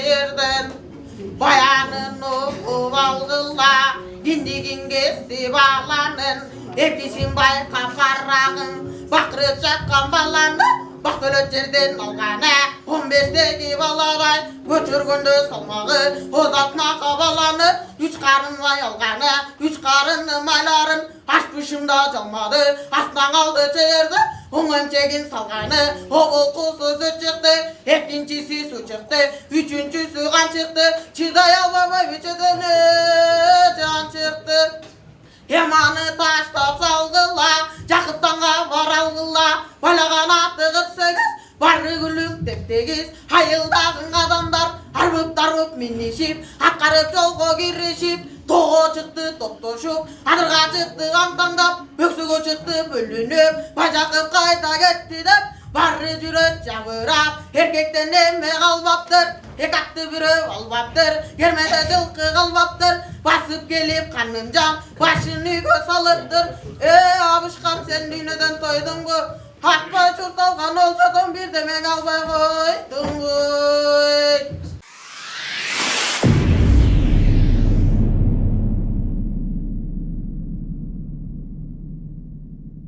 yerden bayanın okup algıla dindigin kesti bağlanın hepsisin bayka karağın baktırıp çakkan balanı baktırıp yerden algana 15'teki balaray götürgündü salmağı uzatma balanı üç karın vay algana üç karın mayların açmışımda çalmadı aslan kaldı çeyirdi onun çekin salganı oğul kususu çıktı ikincisi su çıktı üçüncüsü kan çıktı çıday almama üçüdünü can çıktı Yamanı taşta salgıla Cakıptan var algıla Balagan attı 48 Barı gülük teptegiz Hayıldağın adamlar Arvıp darvıp minnişip Akkarıp yolga girişip Toğu çıktı toptoşup Adırga çıktı amtangap Böksügü çıktı bölünüp Bacakıp kayda gitti de Barı cüröt çavırap Erkekten emme kalbaptır Ekattı biri albaptır Gelmede cılkı kalbaptır Basıp gelip kanımcan Başını göz alıptır Abışkam sen düğüneden toydun bu Hakba çurtalgan olsadan bir demek albay koydun